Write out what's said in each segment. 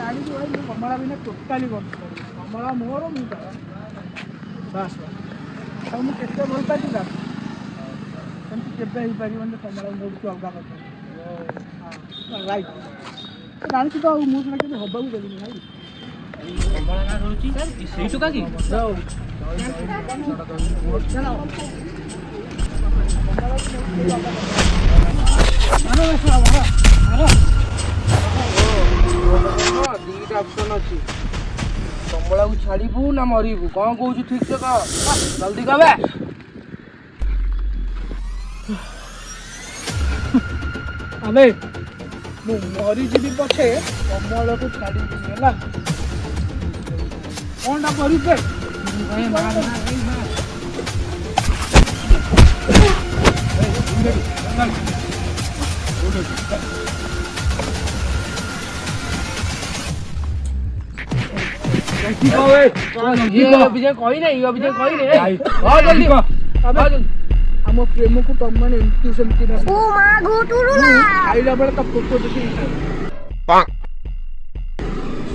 ଜାଣିଛୁ ଭାଇ ମୁଁ କମଳା ବିନା ଟୋଟାଲି ବଞ୍ଚିପାରିବି। କମଳା ମୋର ମୁଁ ତାର ବାସ୍ ବାସ୍। ଆଉ ମୁଁ କେତେ ଭଲ ପାଇଛି ତାର ସେମିତି କେବେ ହେଇପାରିବନି। କମଳା ମୋଠୁ ଅଲଗା କଥା। ହଁ ରାଇଟ୍। ଜାଣିଛୁ ତ ଆଉ ମୁଁ ସେଟା କେବେ ହବାକୁ ଦେବିନି ଭାଇ। କମଳା ନା ରହୁଛି ସେଇ ଟୋକା କି? ଦିଟା ଅପସନ ଅଛି, କମଳାକୁ ଛାଡ଼ିବୁ ନା ମରିବୁ, କ'ଣ କହୁଛୁ ଠିକ ସେ କହ, ଜଲ୍ଦି କହ ବେ। ଆମେ ମୁଁ ମରିଯିବି ପଛେ କମଳକୁ ଛାଡ଼ିବିନି ହେଲା। କ'ଣଟା କରିବେ? ଆମ ପ୍ରେମକୁ ତମମାନେ ଏମିତି ସେମିତି ଖାଇଲା ବେଳେ ତା ଫଟୋ ଦେଖିକି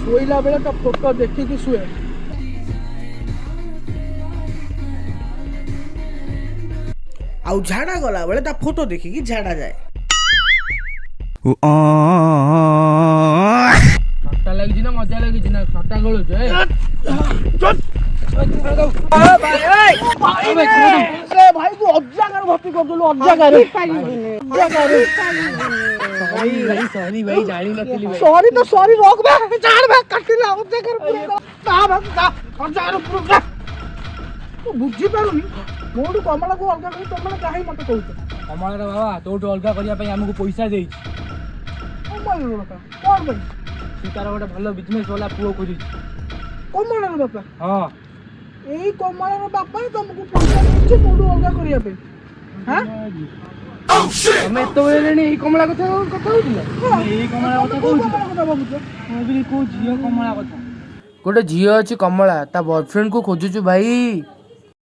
ଶୋଇଲା ବେଳେ ତା ଫଟୋ ଦେଖିକି ଶୁଏ। ଆଉ ଝାଡ଼ା ଗଲା ବେଳେ ତା ଫଟୋ ଦେଖିକି ଝାଡ଼ା ଯାଏ। ଥଟ୍ଟା ଲାଗିଛି ନା ମଜା ଲାଗିଛି ନା ଥଟ୍ଟା ଖେଳୁଛୁ? ଭାଇ ତୁ ଅଜାଗାର ଭର୍ତ୍ତି କରିଦେଲୁ। ଅଜାଗାର ସରି ଭାଇ ଜାଣିନଥିଲି। ସରି ତ ସରି ରଖ କାଟିଲା ତୁ ବୁଝିପାରୁନି। ମୋଠୁ କମଳାକୁ ଅଲଗା କରି ତମେ କାହିଁ ମତେ କହୁଛ? କମଳାର ବାବା ତୋଠୁ ଅଲଗା କରିବା ପାଇଁ ଆମକୁ ପଇସା ଦେଇଛି। କମଳାର ବାପା କ'ଣ ପାଇଁ? ସେ ତାର ଗୋଟେ ଭଲ ବିଜନେସ୍ ବାଲା ପୁଅ ଖୋଜୁଛି। କମଳାର ବାପା? ହଁ। ଏଇ କମଳାର ବାପା ତମକୁ ପଇସା ଦେଇଛି ମୋଠୁ ଅଲଗା କରିବା ପାଇଁ? ତମେ ଏତେବେଳେ ହେଲେଣି ଏଇ କମଳା କଥା କହୁଥିଲ? ଏଇ କମଳା କଥା କହୁଥିଲ? ମୁଁ ବି କୋଉ ଝିଅ କମଳା କଥା। ଗୋଟେ ଝିଅ ଅଛି କମଳା, ତା ବୟଫ୍ରେଣ୍ଡ କୁ ଖୋଜୁଛୁ ଭାଇ।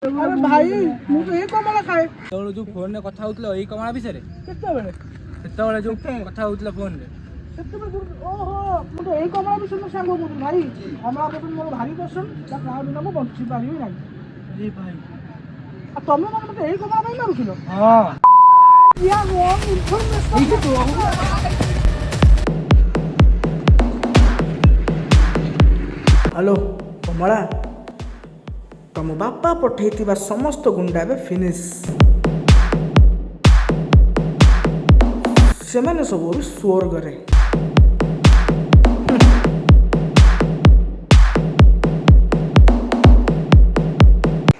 ଆରେ ଭାଇ ମୁଁ ତ ଏଇ କମଳା ଖାଏ। ସେତେବେଳେ ଯୋଉ ଫୋନରେ କଥା ହଉଥିଲ ଏଇ କମଳା ବିଷୟରେ? କେତେବେଳେ? ସେତେବେଳେ ଯୋଉ କଥା ହଉଥିଲ ଫୋନରେ। ଓହୋ ମୁଁ ତ ଏଇ କମଳା ବିଷୟରେ ସାଙ୍ଗ କହୁଥିଲି ଭାଇ। କମଳା ପସନ୍ଦ ମୋର ଭାରି ପସନ୍ଦ। ତା କାହା ବିନା ମୁଁ ବଞ୍ଚି ପାରିବି ନାହିଁ। ଆଉ ତମେ ମାନେ ମତେ ଏଇ କମଳା ପାଇଁ ମାରୁଥିଲ? ହଁ। ହ୍ୟାଲୋ କମଳା, ତମ ବାପା ପଠେଇଥିବା ସମସ୍ତ ଗୁଣ୍ଡା ଏବେ ଫିନିଶ। ସେମାନେ ସବୁ ଏବେ ସ୍ୱର୍ଗରେ।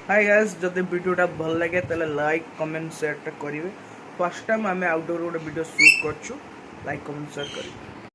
हाय गाइस, जब वीडियोटा भल लगे ताले लाइक कमेंट शेयर करेंगे। फर्स्ट टाइम आम आउटडोर गोटे वीडियो शूट कर लाइक कमेंट शेयर करेंगे।